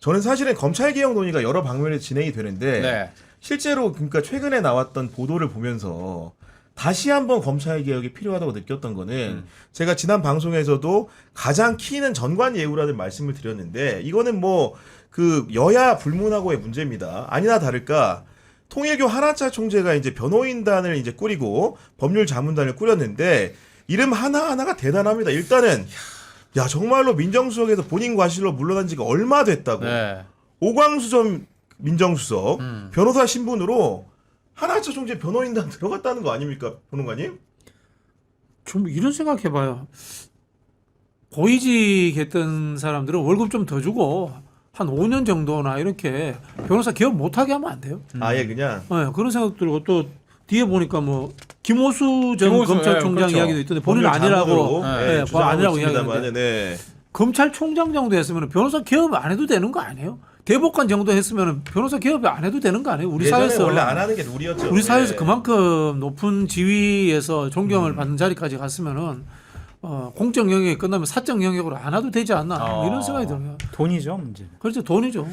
저는 사실은 검찰개혁 논의가 여러 방면에서 진행이 되는데 네. 실제로 그러니까 최근에 나왔던 보도를 보면서 다시 한번 검찰개혁이 필요하다고 느꼈던 거는 제가 지난 방송에서도 가장 키는 전관예우라는 말씀을 드렸는데 이거는 뭐 그 여야 불문하고의 문제입니다. 아니나 다를까 통일교 한하차 총재가 이제 변호인단을 이제 꾸리고 법률 자문단을 꾸렸는데 이름 하나하나가 대단합니다. 일단은 야 정말로 민정수석에서 본인 과실로 물러난 지가 얼마 됐다고. 네. 오광수 전 민정수석 변호사 신분으로 한하차 총재 변호인단 들어갔다는 거 아닙니까, 변호관님? 좀 이런 생각해봐요. 고위직 했던 사람들은 월급 좀 더 주고 한 5년 정도나 이렇게 변호사 개업 못하게 하면 안 돼요? 아예 그냥. 네, 그런 생각 들고 또 뒤에 보니까 뭐 김호수 전 김호수, 검찰총장 그렇죠. 이야기도 있던데 본인 법률 아니라고 자문으로, 네, 주장하고 아니라고 있습니다만, 이야기했는데 네. 검찰총장 정도 했으면 변호사 개업 안 해도 되는 거 아니에요? 대법관 정도 했으면 변호사 개업 안 해도 되는 거 아니에요? 우리 예전에 사회에서 원래 안 하는 게 룰이었죠. 우리 사회에서 네. 그만큼 높은 지위에서 존경을 받는 자리까지 갔으면은 공적 영역이 끝나면 사적 영역으로 안 와도 되지 않나 이런 생각이 들어요. 돈이죠, 문제는. 그렇죠, 돈이죠.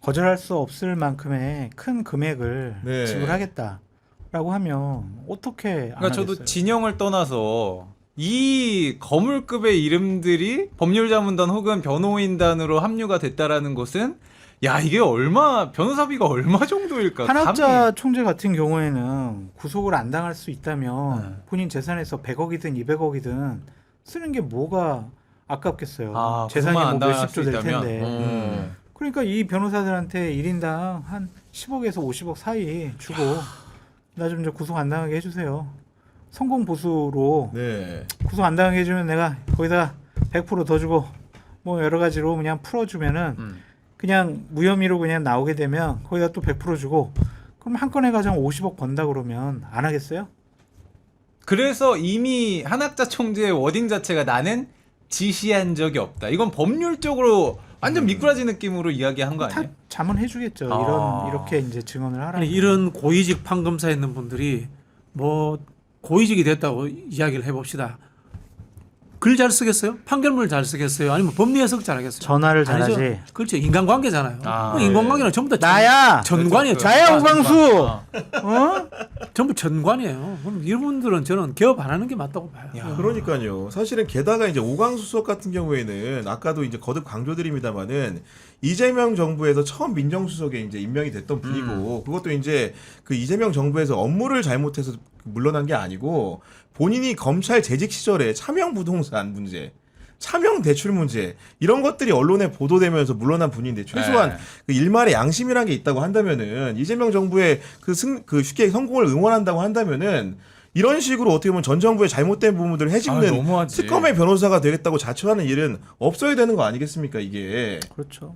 거절할 수 없을 만큼의 큰 금액을 네. 지불하겠다라고 하면 어떻게 안 그러니까 저도 하겠어요? 진영을 떠나서 이 거물급의 이름들이 법률자문단 혹은 변호인단으로 합류가 됐다라는 것은 야 이게 얼마 변호사비가 얼마 정도일까? 한학자 총재 같은 경우에는 구속을 안 당할 수 있다면 네. 본인 재산에서 100억이든 200억이든 쓰는 게 뭐가 아깝겠어요. 아, 재산이 그것만 뭐 안 당할 몇십조 수 될 있다면? 텐데. 그러니까 이 변호사들한테 1인당 한 10억에서 50억 사이 주고 나 좀 구속 안 당하게 해주세요. 성공 보수로 네. 구속 안 당하게 해주면 내가 거기다가 100%더 주고 뭐 여러 가지로 그냥 풀어주면은 그냥 무혐의로 그냥 나오게 되면 거기다 또 100% 주고 그럼 한 건에 가장 50억 번다 그러면 안 하겠어요? 그래서 이미 한학자 총재의 워딩 자체가 나는 지시한 적이 없다. 이건 법률적으로 완전 미꾸라지 느낌으로 이야기한 거 다 아니에요? 자문해주겠죠. 아. 이렇게 이제 증언을 하라. 아니 이런 고위직 판검사 있는 분들이 뭐 고위직이 됐다고 이야기를 해봅시다. 글 잘 쓰겠어요? 판결문을 잘 쓰겠어요? 아니면 법리 해석 잘하겠어요? 전화를 아니죠. 잘하지. 그렇죠. 인간관계잖아요. 아, 뭐 인간관계는 전부 다 나야. 전관이에요. 나야 오광수. 아. 어? 전부 전관이에요. 그럼 이분들은 저는 개업 안 하는 게 맞다고 봐요. 그러니까요. 사실은 게다가 이제 오광수 수석 같은 경우에는 아까도 이제 거듭 강조드립니다만은 이재명 정부에서 처음 민정수석에 이제 임명이 됐던 분이고 그것도 이제 그 이재명 정부에서 업무를 잘못해서 물러난 게 아니고 본인이 검찰 재직 시절에 차명 부동산 문제, 차명 대출 문제 이런 것들이 언론에 보도되면서 물러난 분인데 최소한 네. 그 일말의 양심이란 게 있다고 한다면은 이재명 정부의 그 쉽게 성공을 응원한다고 한다면은 이런 식으로 어떻게 보면 전 정부의 잘못된 부분들을 아, 해집는 너무하지. 특검의 변호사가 되겠다고 자처하는 일은 없어야 되는 거 아니겠습니까 이게. 그렇죠.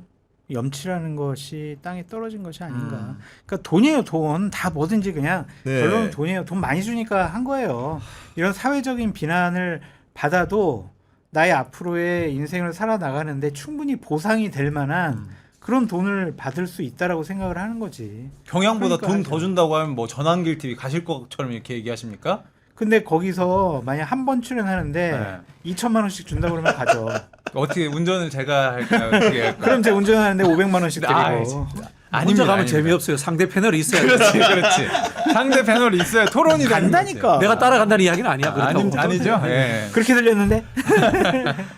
염치라는 것이 땅에 떨어진 것이 아닌가. 그러니까 돈이에요, 돈. 다 뭐든지 그냥 네. 결론은 돈이에요. 돈 많이 주니까 한 거예요. 이런 사회적인 비난을 받아도 나의 앞으로의 인생을 살아나가는데 충분히 보상이 될 만한 그런 돈을 받을 수 있다라고 생각을 하는 거지. 경향보다 그러니까 돈 하죠. 더 준다고 하면 뭐 전환길 TV 가실 것처럼 이렇게 얘기하십니까? 근데 거기서 만약 한 번 출연하는데 네. 2천만 원씩 준다 그러면 가죠. 어떻게 운전을 제가 할까요? 어떻게 할까요? 그럼 제가 운전하는데 500만 원씩 아, 드리고. 진짜. 혼자 가면 아닙니다. 재미없어요. 상대 패널이 있어야 돼요. 그렇지, 그렇지. 상대 패널이 있어야 토론이 되는 간다니까. 거지. 내가 따라간다는 이야기는 아니야. 그렇다고. 아니죠. 예. 그렇게 들렸는데?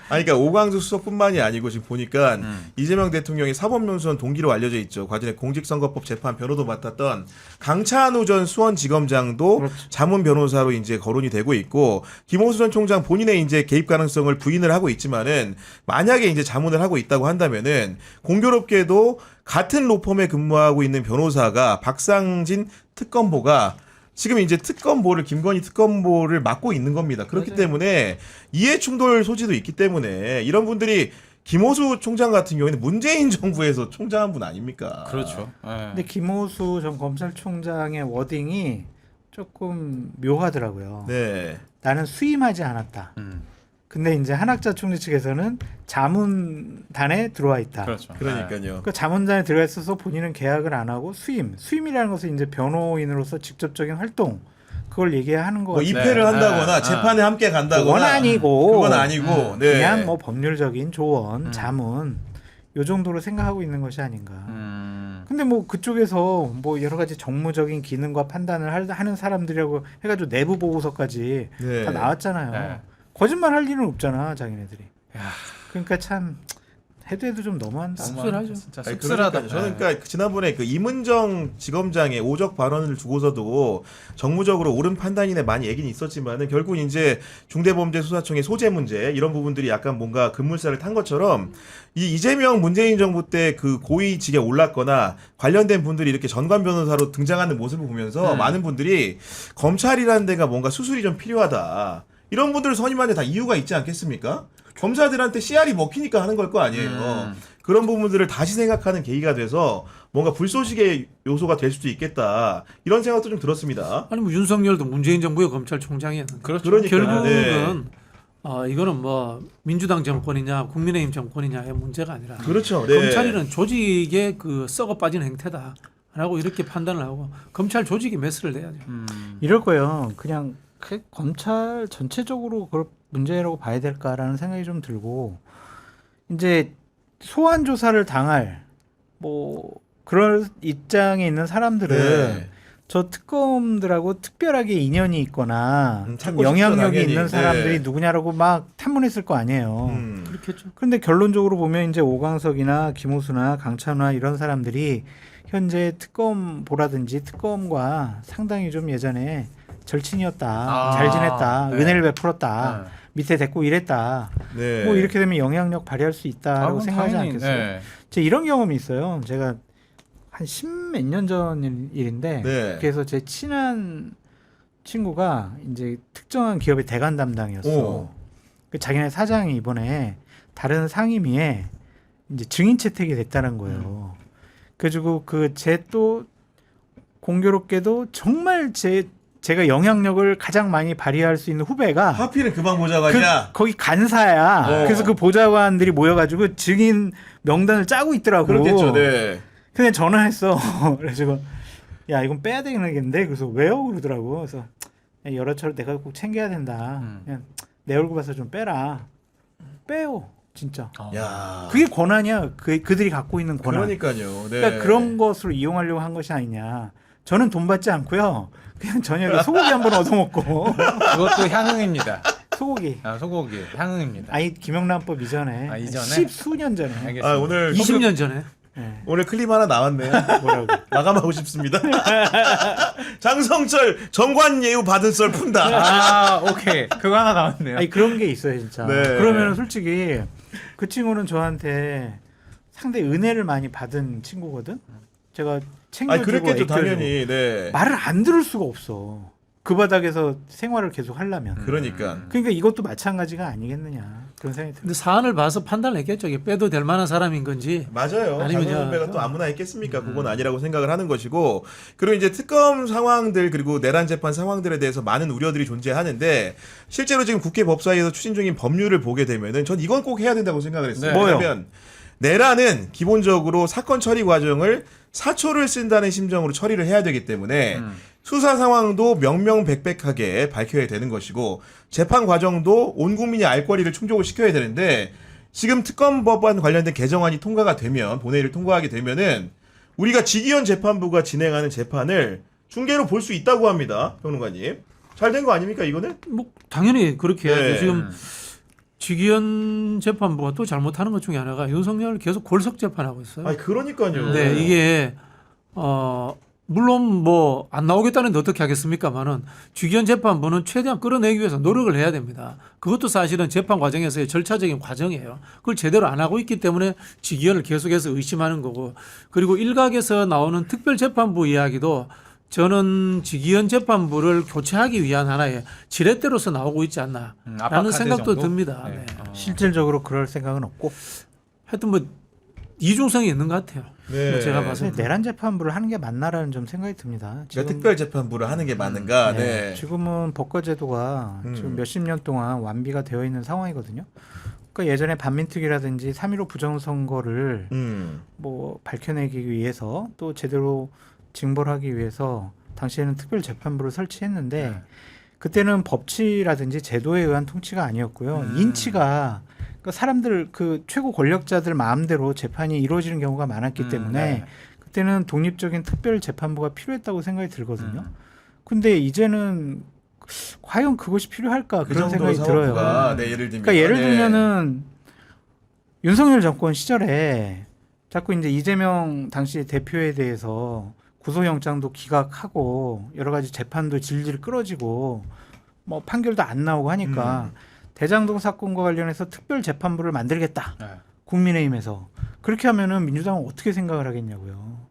아니 그러니까 오광수 수석뿐만이 아니고 지금 보니까 이재명 대통령이 사법연수원 동기로 알려져 있죠. 과전에 공직선거법 재판 변호도 맡았던 강찬우 전 수원지검장도 그렇죠. 자문 변호사로 이제 거론이 되고 있고 김호수 전 총장 본인의 이제 개입 가능성을 부인을 하고 있지만은 만약에 이제 자문을 하고 있다고 한다면은 공교롭게도 같은 로펌에 근무하고 있는 변호사가 박상진 특검보가 지금 이제 특검보를 김건희 특검보를 맡고 있는 겁니다. 그렇기 때문에 이해 충돌 소지도 있기 때문에 이런 분들이 김호수 총장 같은 경우에는 문재인 정부에서 총장한 분 아닙니까? 그렇죠. 예. 근데 김호수 전 검찰총장의 워딩이 조금 묘하더라고요. 네. 나는 수임하지 않았다. 근데 이제 한학자 총재 측에서는 자문단에 들어와 있다. 그렇죠. 그러니까요. 그러니까 자문단에 들어가 있어서 본인은 계약을 안 하고 수임이라는 것은 이제 변호인으로서 직접적인 활동 그걸 얘기하는 거 뭐 같아요. 입회를 한다거나 네. 재판에 함께 간다거나 그건 아니고 그건 아니고 네. 그냥 뭐 법률적인 조언, 자문 요 정도로 생각하고 있는 것이 아닌가. 근데 뭐 그쪽에서 뭐 여러 가지 정무적인 기능과 판단을 하는 사람들이라고 해가지고 내부 보고서까지 네. 다 나왔잖아요. 네. 거짓말 할 일은 없잖아, 자기네들이. 야. 그러니까 참 해도 좀 너무한다. 씁쓸하죠. 진짜 아니, 씁쓸하다. 그러니까요. 저는 그러니까 지난번에 그 이문정 지검장의 오적 발언을 두고서도 정무적으로 옳은 판단이네 많이 얘기는 있었지만은 결국 이제 중대범죄수사청의 소재 문제 이런 부분들이 약간 뭔가 급물살을 탄 것처럼 이 이재명 문재인 정부 때 그 고위직에 올랐거나 관련된 분들이 이렇게 전관 변호사로 등장하는 모습을 보면서 많은 분들이 검찰이라는 데가 뭔가 수술이 좀 필요하다. 이런 분들을 선임하는 데 다 이유가 있지 않겠습니까? 검사들한테 CR이 먹히니까 하는 걸 거 아니에요. 그런 부분들을 다시 생각하는 계기가 돼서 뭔가 불쏘시개 요소가 될 수도 있겠다. 이런 생각도 좀 들었습니다. 아니 뭐 윤석열도 문재인 정부의 검찰총장이었는데 그렇죠. 그러니까요. 결국은 네. 이거는 뭐 민주당 정권이냐 국민의힘 정권이냐의 문제가 아니라 그렇죠. 네. 검찰이는 조직의 그 썩어 빠진 행태다라고 이렇게 판단을 하고 검찰 조직이 메스를 내야죠. 이럴 거예요. 그냥 검찰 전체적으로 그걸 문제라고 봐야 될까라는 생각이 좀 들고 이제 소환 조사를 당할 뭐 그럴 입장에 있는 사람들은 네. 저 특검들하고 특별하게 인연이 있거나 좀 찾고 싶죠, 영향력이 당연히. 있는 사람들이 네. 누구냐라고 막 탐문했을 거 아니에요. 그렇겠죠. 그런데 결론적으로 보면 이제 오광석이나 김호수나 강찬호나 이런 사람들이 현재 특검보라든지 특검과 상당히 좀 예전에 절친이었다, 아, 잘 지냈다, 네. 은혜를 베풀었다, 밑에 대고 이랬다. 네. 뭐 이렇게 되면 영향력 발휘할 수 있다라고 생각하지 않겠어요? 네. 제가 이런 경험이 있어요. 제가 한 10몇 년 전 일인데 네. 그래서 제 친한 친구가 이제 특정한 기업의 대관 담당이었어. 오. 그 자기네 사장이 이번에 다른 상임위에 이제 증인 채택이 됐다는 거예요. 그래가지고 그 제 또 공교롭게도 정말 제가 영향력을 가장 많이 발휘할 수 있는 후배가 하필은 그만 보자마자 거기 간사야. 그래서 그 보좌관들이 모여가지고 증인 명단을 짜고 있더라고. 그렇겠죠. 네. 근데 전화했어. 그래가지고 야 이건 빼야 되겠는데. 그래서 왜요? 그러더라고. 그래서 야, 여러 차례 내가 꼭 챙겨야 된다. 그냥 내 얼굴 봐서 좀 빼라. 빼요. 진짜. 야. 그게 권한이야. 그들이 갖고 있는 권한. 그러니까요. 네. 그러니까 그런 것으로 이용하려고 한 것이 아니냐. 저는 돈 받지 않고요. 그냥 저녁에 소고기 한번 얻어먹고. 그것도 향응입니다. 소고기. 소고기 향응입니다. 아니 김영란법 이전에. 아, 이전에? 10수년 전에. 알겠습니다. 아, 오늘 20년 전에 네. 오늘 클립 하나 나왔네요. 뭐라고? 마감하고 싶습니다. 장성철 정관 예우 받은 썰 푼다. 아, 오케이. 그거 하나 나왔네요. 아니 그런 게 있어요 진짜. 네. 그러면 솔직히 그 친구는 저한테 상당히 은혜를 많이 받은 친구거든. 제가 아니 챙겨주고 그랬겠죠 애껴주고. 당연히. 네. 말을 안 들을 수가 없어. 그 바닥에서 생활을 계속 하려면. 그러니까. 그러니까 이것도 마찬가지가 아니겠느냐 그런 생각이 들어요. 근데 사안을 봐서 판단을 했겠죠. 이게 빼도 될 만한 사람인 건지. 맞아요. 아니면 장선 선배가 야, 또 아무나 했겠습니까? 그건 아니라고 생각을 하는 것이고 그리고 이제 특검 상황들 그리고 내란 재판 상황들에 대해서 많은 우려들이 존재하는데 실제로 지금 국회 법사위에서 추진 중인 법률을 보게 되면은 전 이건 꼭 해야 된다고 생각을 했어요. 네. 뭐요? 왜냐면 내란은 기본적으로 사건 처리 과정을 사초를 쓴다는 심정으로 처리를 해야 되기 때문에 수사 상황도 명명백백하게 밝혀야 되는 것이고 재판 과정도 온 국민이 알 권리를 충족을 시켜야 되는데 지금 특검 법안 관련된 개정안이 통과가 되면 본회의를 통과하게 되면은 우리가 직위원 재판부가 진행하는 재판을 중계로 볼 수 있다고 합니다. 평론가님. 잘 된 거 아닙니까 이거는? 뭐 당연히 그렇게 해야죠. 네. 지금 직위원 재판부가 또 잘못하는 것 중에 하나가 윤석열을 계속 골석 재판하고 있어요. 아니 그러니까요. 네, 이게 물론 뭐 안 나오겠다는데 어떻게 하겠습니까만은 직위원 재판부는 최대한 끌어내기 위해서 노력을 해야 됩니다. 그것도 사실은 재판 과정에서의 절차적인 과정이에요. 그걸 제대로 안 하고 있기 때문에 직위원을 계속해서 의심하는 거고, 그리고 일각에서 나오는 특별재판부 이야기도 저는 직위원 재판부를 교체하기 위한 하나의 지렛대로서 나오고 있지 않나라는 압박카드 생각도 정도? 듭니다. 네. 네. 실질적으로 그럴 생각은 없고. 하여튼 뭐 이중성이 있는 것 같아요. 네. 뭐 제가 봐서. 근데 내란 재판부를 하는 게 맞나라는 좀 생각이 듭니다. 그러니까 특별 재판부를 하는 게 맞는가? 네. 지금은 법과제도가 지금 몇십 년 동안 완비가 되어 있는 상황이거든요. 그러니까 예전에 반민특위라든지 3.15 부정선거를 뭐 밝혀내기 위해서 또 제대로 징벌하기 위해서 당시에는 특별 재판부를 설치했는데 그때는 법치라든지 제도에 의한 통치가 아니었고요. 인치가 그러니까 사람들 그 최고 권력자들 마음대로 재판이 이루어지는 경우가 많았기 때문에 네. 그때는 독립적인 특별 재판부가 필요했다고 생각이 들거든요. 근데 이제는 과연 그것이 필요할까 그 그런 정도 생각이 들어요. 사법부가 네, 예를 들면 그러니까 예를 네. 들면은 윤석열 정권 시절에 자꾸 이제 이재명 당시 대표에 대해서 구속영장도 기각하고 여러 가지 재판도 질질 끌어지고 뭐 판결도 안 나오고 하니까 대장동 사건과 관련해서 특별 재판부를 만들겠다. 네. 국민의힘에서 그렇게 하면은 민주당은 어떻게 생각을 하겠냐고요.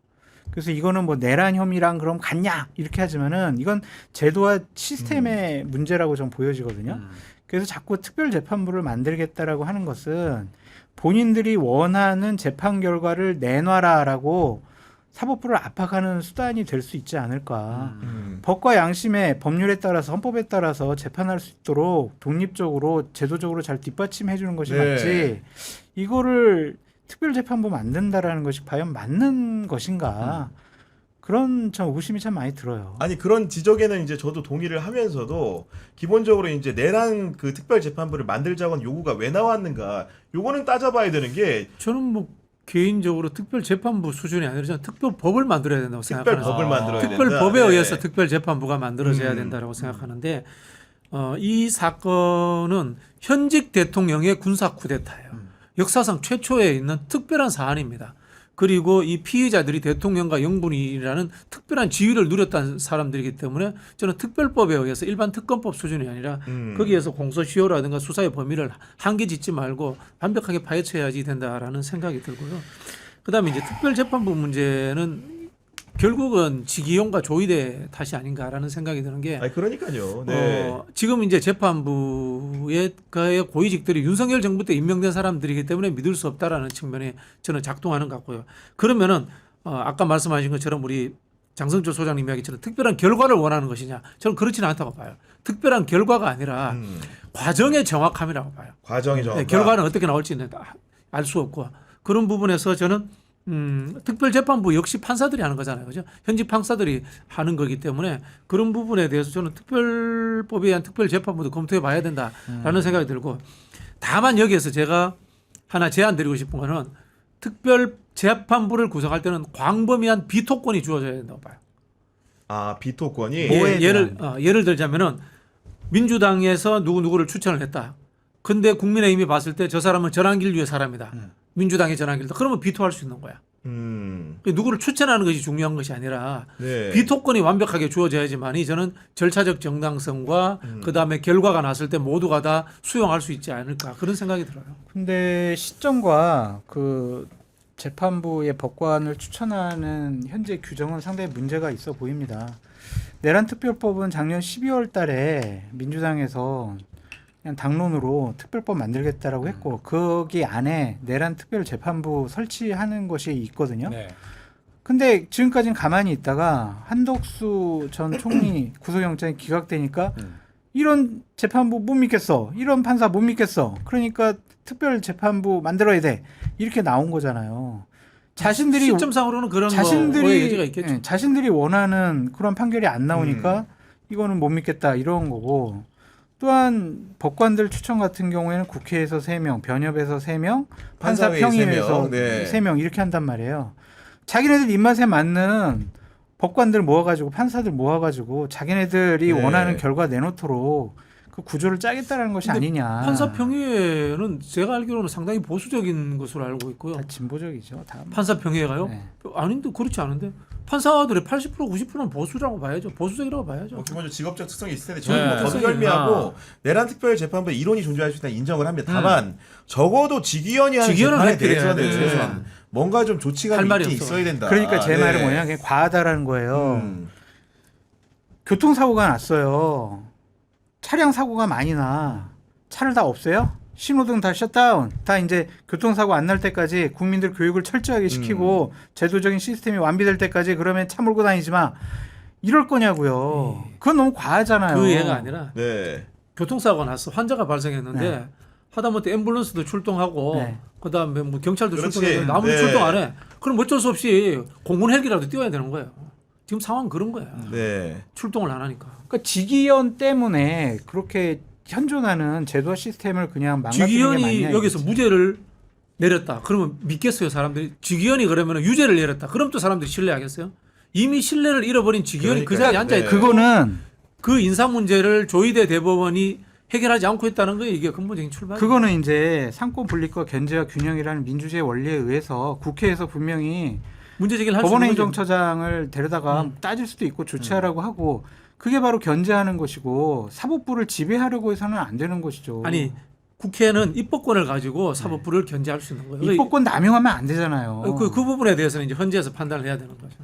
그래서 이거는 뭐 내란 혐의랑 그럼 같냐 이렇게 하지만은 이건 제도와 시스템의 문제라고 좀 보여지거든요. 그래서 자꾸 특별 재판부를 만들겠다라고 하는 것은 본인들이 원하는 재판 결과를 내놔라라고 사법부를 압박하는 수단이 될 수 있지 않을까. 법과 양심에 법률에 따라서 헌법에 따라서 재판할 수 있도록 독립적으로 제도적으로 잘 뒷받침해 주는 것이 네. 맞지. 이거를 특별재판부 만든다라는 것이 과연 맞는 것인가. 그런 참 의구심이 참 많이 들어요. 아니 그런 지적에는 이제 저도 동의를 하면서도 기본적으로 이제 내란 그 특별 재판부를 만들자고 하는 요구가 왜 나왔는가 요거는 따져봐야 되는 게 저는 뭐 개인적으로 특별 재판부 수준이 아니라 저는 특별법을 만들어야 된다고 특별 생각하는 법을 만들어야 된다. 특별법에 네. 의해서 특별 재판부가 만들어져야 된다고 생각하는데 이 사건은 현직 대통령의 군사 쿠데타예요. 역사상 최초에 있는 특별한 사안입니다. 그리고 이 피의자들이 대통령과 영분이라는 특별한 지위를 누렸다는 사람들이기 때문에 저는 특별법에 의해서 일반 특검법 수준이 아니라 거기에서 공소시효라든가 수사의 범위를 한계 짓지 말고 완벽하게 파헤쳐야지 된다라는 생각이 들고요. 그다음에 이제 특별재판부 문제는 결국은 지기용과 조이대 탓이 아닌가라는 생각이 드는 게 아니 그러니까요. 네. 지금 이제 재판부의 고위직들이 윤석열 정부 때 임명된 사람들이기 때문에 믿을 수 없다라는 측면에 저는 작동하는 것 같고요. 그러면은 아까 말씀하신 것처럼 우리 장성철 소장님 이야기처럼 특별한 결과를 원하는 것이냐? 저는 그렇지는 않다고 봐요. 특별한 결과가 아니라 과정의 정확함이라고 봐요. 과정이 정확. 결과는 어떻게 나올지는 알 수 없고 그런 부분에서 저는 특별재판부 역시 판사들이 하는 거잖아요. 그죠? 현직 판사들이 하는 거기 때문에 그런 부분에 대해서 저는 특별법에 의한 특별재판부도 검토해 봐야 된다라는 생각이 들고 다만 여기에서 제가 하나 제안 드리고 싶은 거는 특별재판부를 구성할 때는 광범위한 비토권이 주어져야 된다고 봐요. 아 비토권이 뭐에 예를 들자면은 민주당에서 누구를 추천을 했다. 근데 국민의힘이 봤을 때 저 사람은 전환길 위의 사람이다. 민주당의 전환길다. 그러면 비토할 수 있는 거야. 누구를 추천하는 것이 중요한 것이 아니라 네. 비토권이 완벽하게 주어져야지만이 저는 절차적 정당성과 그다음에 결과가 났을 때 모두가 다 수용할 수 있지 않을까 그런 생각이 들어요. 근데 시점과 그 재판부의 법관을 추천하는 현재 규정은 상당히 문제가 있어 보입니다. 내란특별법은 작년 12월 달에 민주당에서 그냥 당론으로 특별법 만들겠다라고 했고 거기 안에 내란특별재판부 설치하는 것이 있거든요. 네. 근데 지금까지는 가만히 있다가 한덕수 전 총리 구속영장이 기각되니까 이런 재판부 못 믿겠어. 이런 판사 못 믿겠어. 그러니까 특별재판부 만들어야 돼. 이렇게 나온 거잖아요. 자신들이 시점상으로는 그런 거에 여지가 있겠죠. 예, 자신들이 원하는 그런 판결이 안 나오니까 이거는 못 믿겠다 이런 거고 또한 법관들 추천 같은 경우에는 국회에서 3명, 변협에서 3명, 판사회의 판사평의회에서 3명, 네. 3명 이렇게 한단 말이에요. 자기네들 입맛에 맞는 법관들 모아가지고 판사들 모아가지고 자기네들이 네. 원하는 결과 내놓도록 그 구조를 짜겠다라는 것이 근데 아니냐. 판사평의회는 제가 알기로는 상당히 보수적인 것으로 알고 있고요. 다 진보적이죠. 다. 판사평의회가요? 네. 아닌데 그렇지 않은데 판사들의 80% 90%는 보수라고 봐야죠. 보수적이라고 봐야죠. 기본적으로 직업적 특성이 있을 텐데 저는 네. 뭐 건설미하고 내란 특별 재판부의 이론이 존재할 수 있다는 인정을 합니다. 다만 적어도 직위원이 하는 직위원은 재판에 획득해야 대해서는 돼. 최소한 뭔가 좀 조치가 할 말이 있긴 없어. 있어야 된다. 그러니까 제 네. 말은 뭐냐, 그냥 과하다라는 거예요. 교통사고가 났어요. 차량 사고가 많이 나. 차를 다 없애요? 신호등 다 셧다운. 다 이제 교통사고 안 날 때까지 국민들 교육을 철저하게 시키고 제도적인 시스템이 완비될 때까지 그러면 차 몰고 다니지 마. 이럴 거냐고요. 그건 너무 과하잖아요. 그 예가 아니라 네. 교통사고가 났어. 환자가 발생했는데 네. 하다못해 앰뷸런스도 출동하고 네. 그다음에 뭐 경찰도 그렇지. 출동해서 아무도 네. 출동 안 해. 그럼 어쩔 수 없이 공군 헬기라도 띄워야 되는 거예요. 지금 상황 그런 거야. 네. 출동을 안 하니까. 그러니까 직위원 때문에 그렇게 현존하는 제도와 시스템을 그냥 망가뜨리는 게 주기현이 맞냐 여기서 이거지. 무죄를 내렸다. 그러면 믿겠어요, 사람들이? 주기현이 그러면 유죄를 내렸다. 그럼 또 사람들이 신뢰하겠어요? 이미 신뢰를 잃어버린 주기현이 그 자리에 앉아 있고 그거는 그 인사 문제를 조희대 대법원이 해결하지 않고 있다는 거예요. 이게 근본적인 출발이에요. 그거는 이제 상권 분립과 견제와 균형이라는 민주주의 원리에 의해서 국회에서 분명히 문제 제기를 할 수 있는 거죠. 법원행정처장을 데려다가 따질 수도 있고 조치하라고 하고 그게 바로 견제하는 것이고 사법부를 지배하려고 해서는 안 되는 것이죠. 아니 국회는 입법권을 가지고 사법부를 견제할 수 있는 거예요. 입법권 남용하면 안 되잖아요. 그 부분에 대해서는 이제 헌재에서 판단을 해야 되는 거죠.